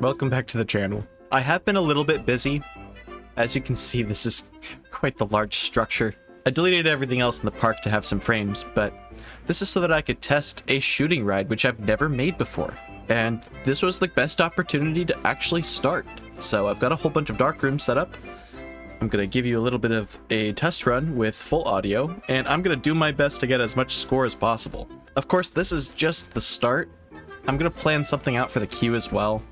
welcome back to the channel. I have been a little bit busy. As you can see, this is quite the large structure. I deleted everything else in the park to have some frames, but this is so that I could test a shooting ride which I've never made before. And this was the best opportunity to actually start. So I've got a whole bunch of dark rooms set up. I'm gonna give you a little bit of a test run with full audio, and I'm gonna do my best to get as much score as possible. Of course, this is just the start. I'm gonna plan something out for the queue as well,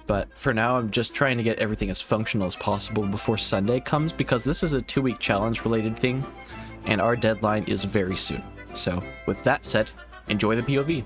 but for now I'm just trying to get everything as functional as possible before Sunday comes, because this is a 2-week challenge related thing, and our deadline is very soon. So with that said, enjoy the POV.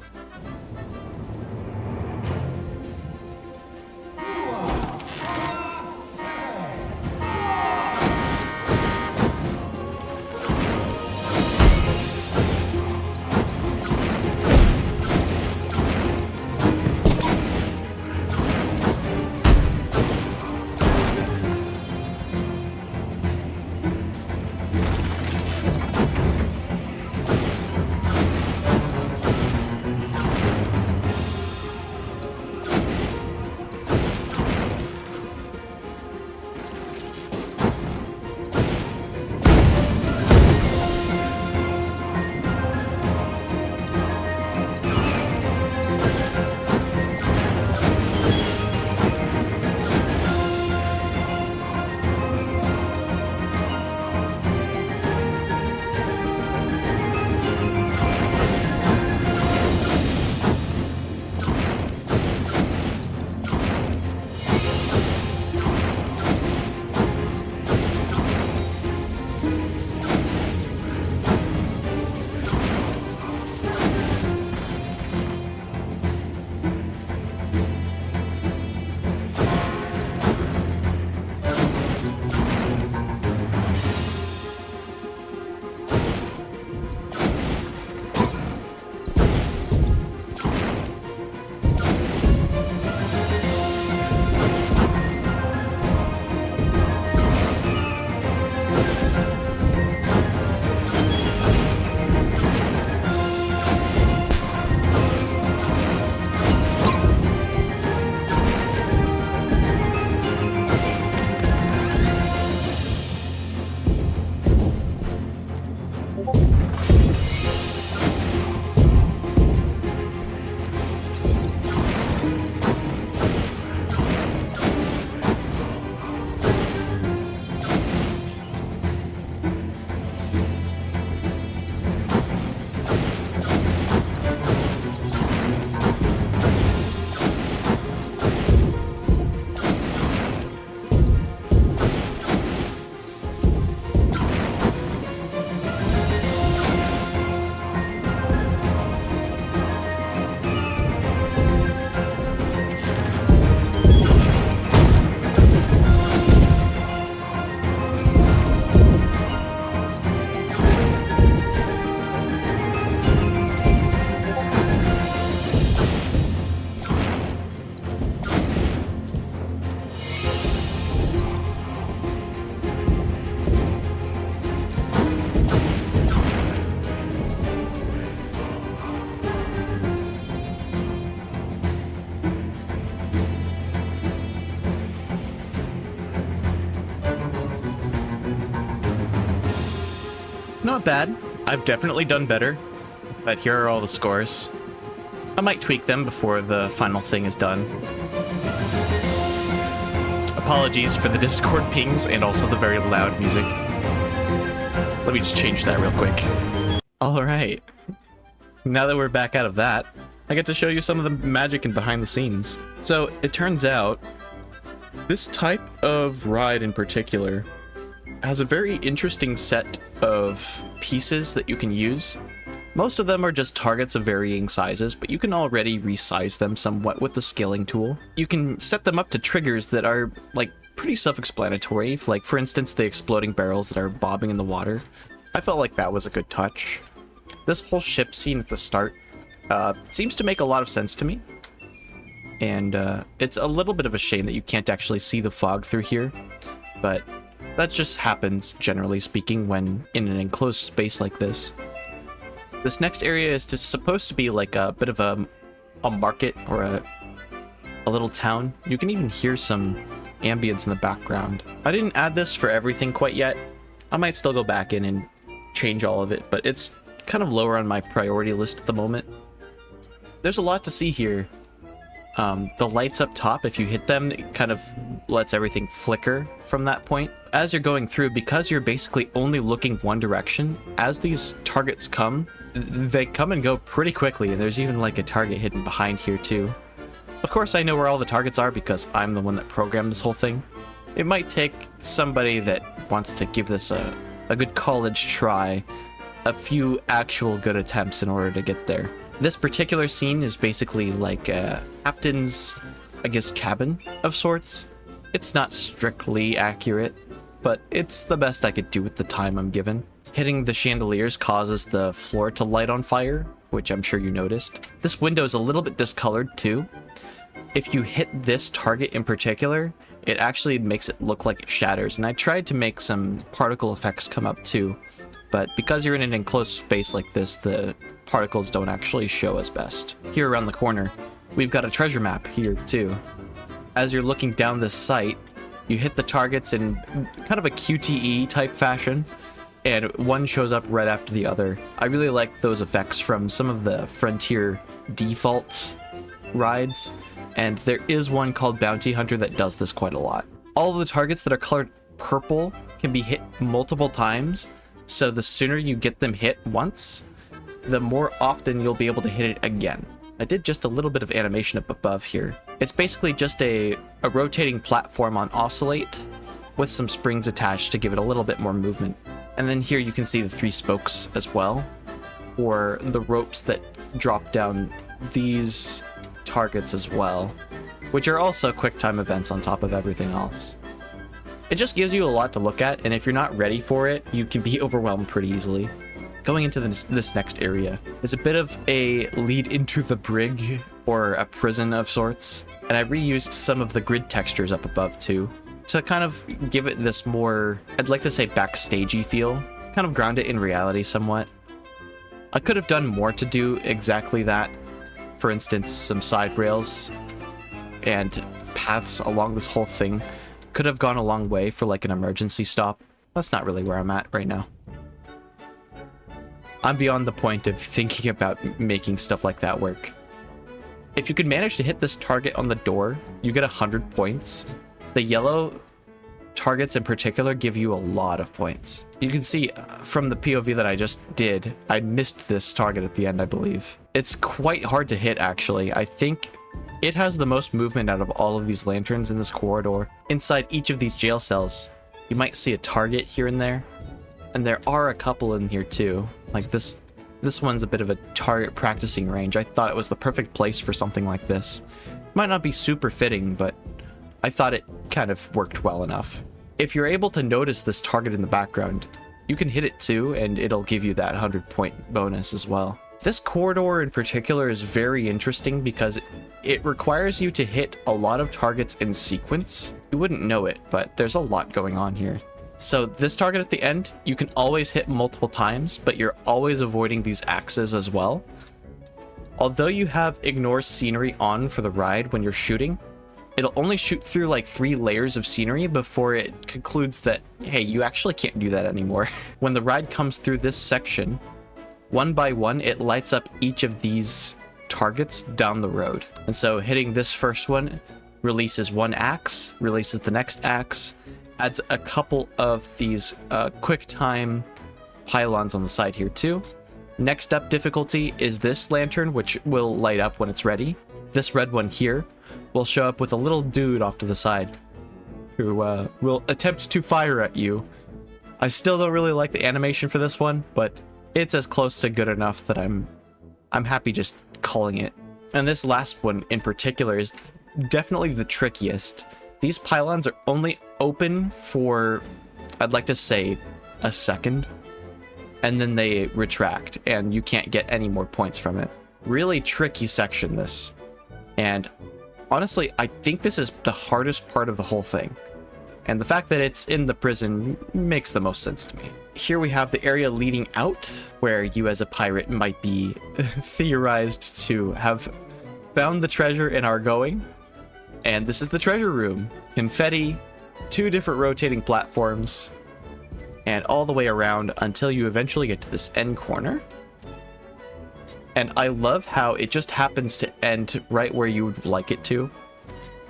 Not bad. I've definitely done better, but here are all the scores. I might tweak them before the final thing is done. Apologies for the Discord pings and also the very loud music. Let me just change that real quick. Alright. Now that we're back out of that, I get to show you some of the magic and behind the scenes. So, it turns out, this type of ride in particular has a very interesting set of pieces that you can use. Most of them are just targets of varying sizes, but you can already resize them somewhat with the scaling tool. You can set them up to triggers that are, like, pretty self-explanatory, like, for instance, the exploding barrels that are bobbing in the water. I felt like that was a good touch. This whole ship scene at the start seems to make a lot of sense to me. And it's a little bit of a shame that you can't actually see the fog through here, but that just happens, generally speaking, when in an enclosed space like this. This next area is supposed to be like a bit of a market or a little town. You can even hear some ambience in the background. I didn't add this for everything quite yet. I might still go back in and change all of it, but it's kind of lower on my priority list at the moment. There's a lot to see here. The lights up top, if you hit them, it kind of lets everything flicker from that point. As you're going through, because you're basically only looking one direction, as these targets come, they come and go pretty quickly, and there's even like a target hidden behind here too. Of course, I know where all the targets are because I'm the one that programmed this whole thing. It might take somebody that wants to give this a good college try, a few actual good attempts in order to get there. This particular scene is basically like a captain's, I guess, cabin of sorts. It's not strictly accurate, but it's the best I could do with the time I'm given. Hitting the chandeliers causes the floor to light on fire, which I'm sure you noticed. This window is a little bit discolored too. If you hit this target in particular, it actually makes it look like it shatters, and I tried to make some particle effects come up too, but because you're in an enclosed space like this, the particles don't actually show as best. Here around the corner, we've got a treasure map here too. As you're looking down this site, you hit the targets in kind of a QTE type fashion, and one shows up right after the other. I really like those effects from some of the Frontier default rides, and there is one called Bounty Hunter that does this quite a lot. All of the targets that are colored purple can be hit multiple times, so the sooner you get them hit once, the more often you'll be able to hit it again. I did just a little bit of animation up above here. It's basically just a rotating platform on oscillate with some springs attached to give it a little bit more movement. And then here you can see the 3 spokes as well, or the ropes that drop down these targets as well, which are also quick time events on top of everything else. It just gives you a lot to look at, and if you're not ready for it, you can be overwhelmed pretty easily. Going into this next area is a bit of a lead into the brig, or a prison of sorts, and I reused some of the grid textures up above too, to kind of give it this more, I'd like to say, backstagey feel, kind of ground it in reality somewhat. I could have done more to do exactly that. For instance, some side rails and paths along this whole thing could have gone a long way for like an emergency stop. That's not really where I'm at right now. I'm beyond the point of thinking about making stuff like that work. If you could manage to hit this target on the door, you get 100 points. The yellow targets in particular give you a lot of points. You can see from the POV that I just did, I missed this target at the end, I believe. It's quite hard to hit, actually. I think it has the most movement out of all of these lanterns in this corridor. Inside each of these jail cells, you might see a target here and there. And there are a couple in here too. Like this one's a bit of a target practicing range. I thought it was the perfect place for something like this. Might not be super fitting, but I thought it kind of worked well enough. If you're able to notice this target in the background, you can hit it too, and it'll give you that 100-point bonus as well. This corridor in particular is very interesting because it requires you to hit a lot of targets in sequence. You wouldn't know it, but there's a lot going on here. So this target at the end, you can always hit multiple times, but you're always avoiding these axes as well. Although you have ignore scenery on for the ride when you're shooting, it'll only shoot through like 3 layers of scenery before it concludes that, hey, you actually can't do that anymore. When the ride comes through this section, one by one, it lights up each of these targets down the road. And so hitting this first one releases one axe, releases the next axe, adds a couple of these quick time pylons on the side here too. Next up difficulty is this lantern, which will light up when it's ready. This red one here will show up with a little dude off to the side who will attempt to fire at you. I still don't really like the animation for this one, but it's as close to good enough that I'm happy just calling it. And this last one in particular is definitely the trickiest. These pylons are only open for, I'd like to say, a second, and then they retract, and you can't get any more points from it. Really tricky section, this. And honestly, I think this is the hardest part of the whole thing. And the fact that it's in the prison makes the most sense to me. Here we have the area leading out, where you as a pirate might be theorized to have found the treasure and are going. And this is the treasure room. Confetti, 2 different rotating platforms, and all the way around until you eventually get to this end corner. And I love how it just happens to end right where you would like it to.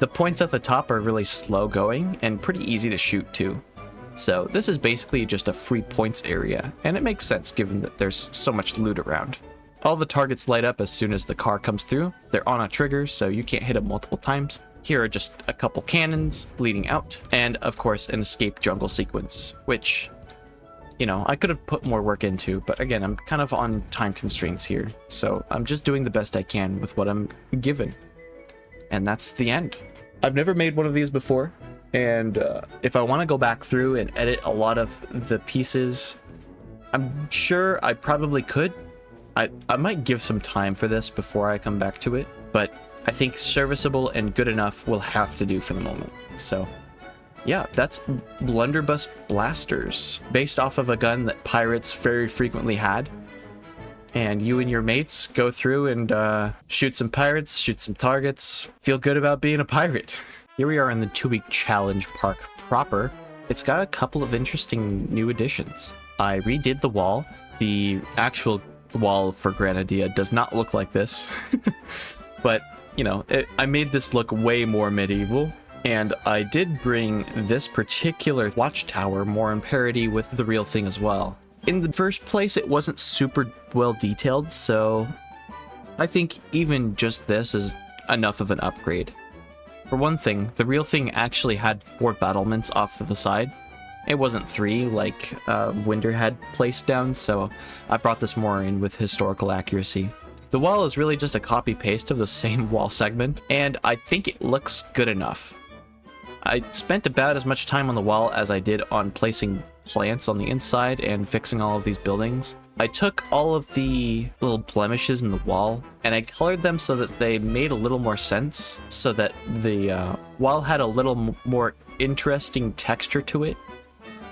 The points at the top are really slow going and pretty easy to shoot too. So this is basically just a free points area, and it makes sense given that there's so much loot around. All the targets light up as soon as the car comes through. They're on a trigger, so you can't hit them multiple times. Here are just a couple cannons leading out, and of course an escape jungle sequence, which, you know, I could have put more work into, but again, I'm kind of on time constraints here, so I'm just doing the best I can with what I'm given. And that's the end. I've never made one of these before, and if I want to go back through and edit a lot of the pieces, I'm sure I probably could. I might give some time for this before I come back to it, but I think serviceable and good enough will have to do for the moment. So yeah, that's Blunderbuss Blasters, based off of a gun that pirates very frequently had. And you and your mates go through and shoot some pirates, shoot some targets, feel good about being a pirate. Here we are in the 2-week challenge park proper. It's got a couple of interesting new additions. I redid the wall. The actual wall for Granadia does not look like this. But, you know, I made this look way more medieval. And I did bring this particular watchtower more in parity with the real thing as well. In the first place, it wasn't super well detailed, so I think even just this is enough of an upgrade. For one thing, the real thing actually had 4 battlements off to the side. It wasn't 3 like Winder had placed down, so I brought this more in with historical accuracy. The wall is really just a copy-paste of the same wall segment, and I think it looks good enough. I spent about as much time on the wall as I did on placing plants on the inside and fixing all of these buildings. I took all of the little blemishes in the wall and I colored them so that they made a little more sense, so that the wall had a little more interesting texture to it.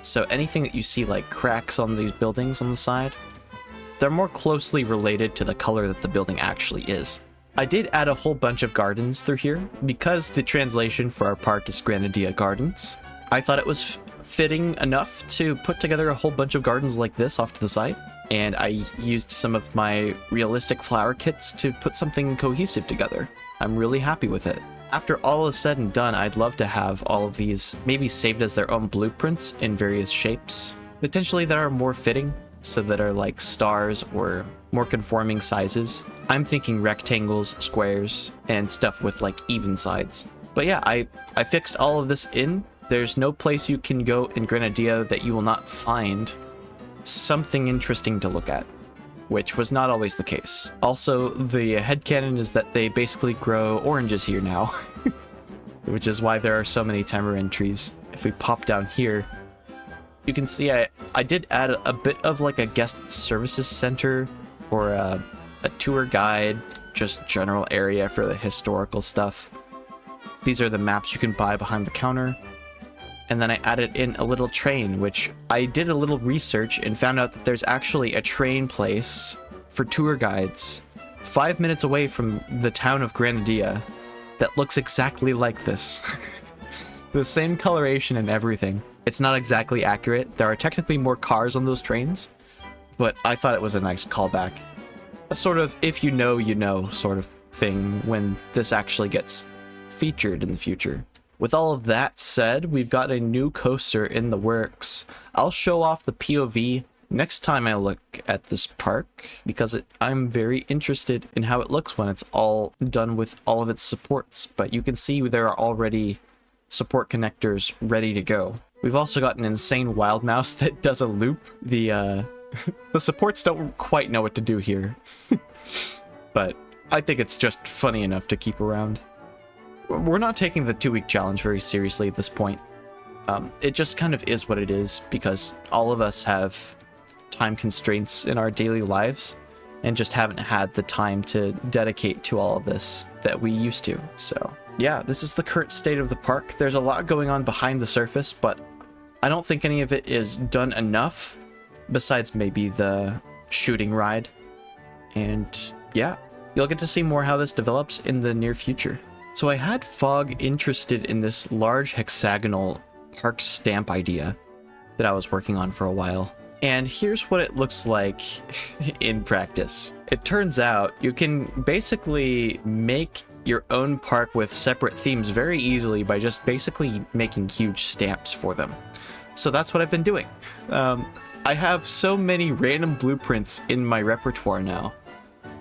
So anything that you see like cracks on these buildings on the side, they're more closely related to the color that the building actually is. I did add a whole bunch of gardens through here because the translation for our park is Granadia Gardens. I thought it was fitting enough to put together a whole bunch of gardens like this off to the side, and I used some of my realistic flower kits to put something cohesive together. I'm really happy with it. After all is said and done, I'd love to have all of these maybe saved as their own blueprints in various shapes, potentially that are more fitting, so that are like stars or more conforming sizes. I'm thinking rectangles, squares, and stuff with like even sides. But yeah, I fixed all of this in. There's no place you can go in Granadia that you will not find something interesting to look at, which was not always the case. Also, the headcanon is that they basically grow oranges here now, which is why there are so many tamarind trees. If we pop down here, you can see I did add a bit of like a guest services center or a tour guide, just general area for the historical stuff. These are the maps you can buy behind the counter. And then I added in a little train, which I did a little research and found out that there's actually a train place for tour guides 5 minutes away from the town of Granadia that looks exactly like this. The same coloration and everything. It's not exactly accurate. There are technically more cars on those trains, but I thought it was a nice callback. A sort of if you know sort of thing when this actually gets featured in the future. With all of that said, we've got a new coaster in the works. I'll show off the POV next time I look at this park, because I'm very interested in how it looks when it's all done with all of its supports. But you can see there are already support connectors ready to go. We've also got an insane wild mouse that does a loop. The supports don't quite know what to do here. But I think it's just funny enough to keep around. We're not taking the 2-week challenge very seriously at this point. It just kind of is what it is, because all of us have time constraints in our daily lives and just haven't had the time to dedicate to all of this that we used to. So yeah, this is the current state of the park. There's a lot going on behind the surface, but I don't think any of it is done enough, besides maybe the shooting ride. And yeah, you'll get to see more how this develops in the near future. So I had Fog interested in this large hexagonal park stamp idea that I was working on for a while. And here's what it looks like in practice. It turns out you can basically make your own park with separate themes very easily by just basically making huge stamps for them. So that's what I've been doing. I have so many random blueprints in my repertoire now,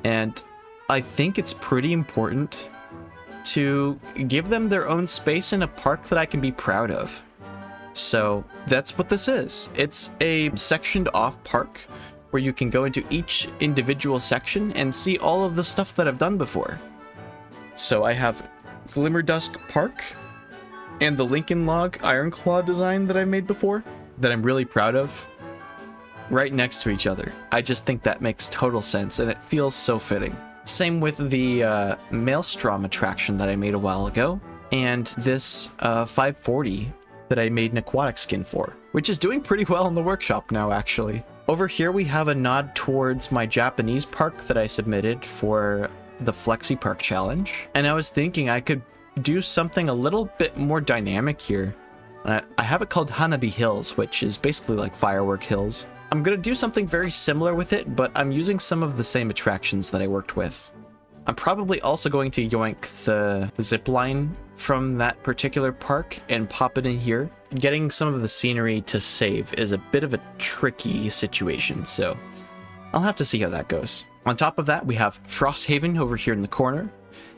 and I think it's pretty important to give them their own space in a park that I can be proud of. So that's what this is. It's a sectioned off park where you can go into each individual section and see all of the stuff that I've done before. So I have Glimmerdusk Park and the Lincoln Log Ironclaw design that I made before that I'm really proud of right next to each other. I just think that makes total sense and it feels so fitting. Same with the Maelstrom attraction that I made a while ago, and this 540 that I made an aquatic skin for, which is doing pretty well in the workshop now, actually. Over here we have a nod towards my Japanese park that I submitted for the Flexi Park Challenge, and I was thinking I could do something a little bit more dynamic here. I have it called Hanabi Hills, which is basically like firework hills. I'm gonna do something very similar with it, but I'm using some of the same attractions that I worked with. I'm probably also going to yoink the zip line from that particular park and pop it in here. Getting some of the scenery to save is a bit of a tricky situation, so I'll have to see how that goes. On top of that, we have Frosthaven over here in the corner.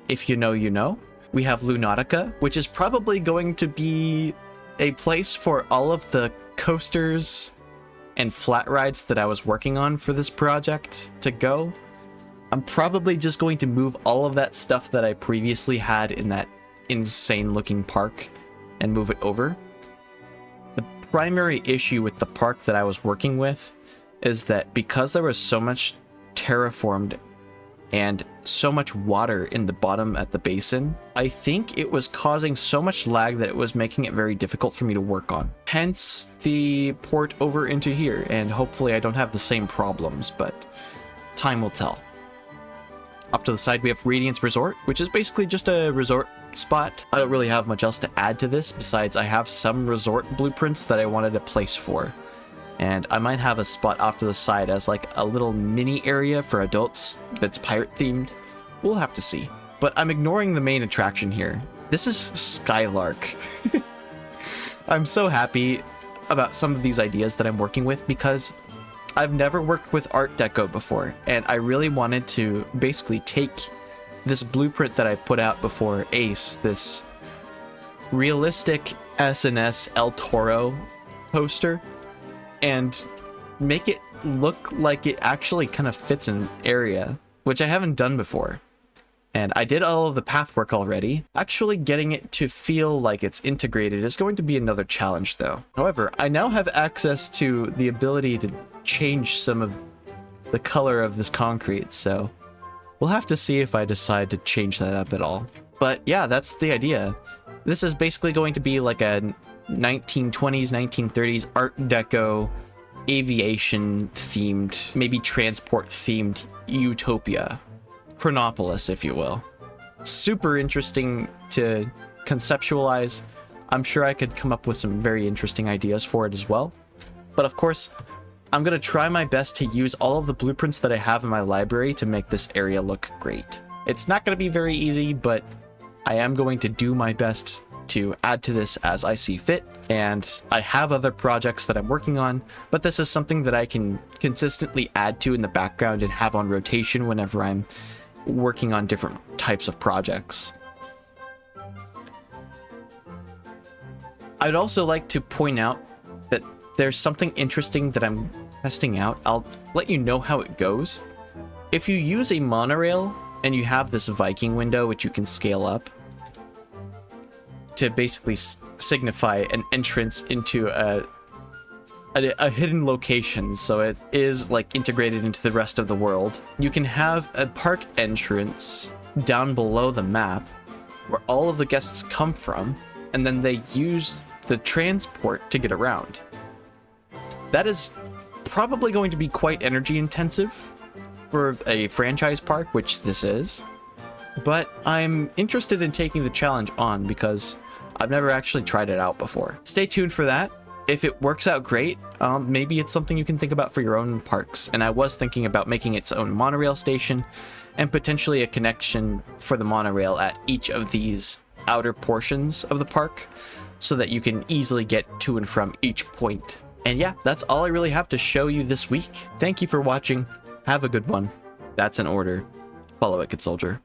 If you know, you know. We have Lunatica, which is probably going to be a place for all of the coasters and flat rides that I was working on for this project to go. I'm probably just going to move all of that stuff that I previously had in that insane looking park and move it over. The primary issue with the park that I was working with is that because there was so much terraformed and so much water in the bottom at the basin, I think it was causing so much lag that it was making it very difficult for me to work on. Hence the port over into here, and hopefully I don't have the same problems, but time will tell. Off to the side we have Radiance Resort, which is basically just a resort spot. I don't really have much else to add to this, besides I have some resort blueprints that I wanted a place for. And I might have a spot off to the side as like a little mini area for adults that's pirate themed. We'll have to see. But I'm ignoring the main attraction here. This is Skylark. I'm so happy about some of these ideas that I'm working with because I've never worked with Art Deco before, and I really wanted to basically take this blueprint that I put out before Ace, this realistic SNS El Toro poster, and make it look like it actually kind of fits an area, which I haven't done before. And I did all of the path work already. Actually getting it to feel like it's integrated is going to be another challenge though. However, I now have access to the ability to change some of the color of this concrete, so we'll have to see if I decide to change that up at all. But yeah, that's the idea. This is basically going to be like a 1920s, 1930s Art Deco aviation themed, maybe transport themed utopia. Chronopolis, if you will. Super interesting to conceptualize. I'm sure I could come up with some very interesting ideas for it as well. But of course, I'm going to try my best to use all of the blueprints that I have in my library to make this area look great. It's not going to be very easy, but I am going to do my best to add to this as I see fit, and I have other projects that I'm working on, but this is something that I can consistently add to in the background and have on rotation whenever I'm working on different types of projects. I'd also like to point out that there's something interesting that I'm testing out. I'll let you know how it goes. If you use a monorail and you have this Viking window, which you can scale up to basically signify an entrance into a hidden location, so it is like integrated into the rest of the world. You can have a park entrance down below the map where all of the guests come from, and then they use the transport to get around. That is probably going to be quite energy intensive for a franchise park, which this is. but I'm interested in taking the challenge on because I've never actually tried it out before. Stay tuned for that. If it works out great, maybe it's something you can think about for your own parks. And I was thinking about making its own monorail station and potentially a connection for the monorail at each of these outer portions of the park so that you can easily get to and from each point. And yeah, that's all I really have to show you this week. Thank you for watching. Have a good one. That's an order. Follow it, good soldier.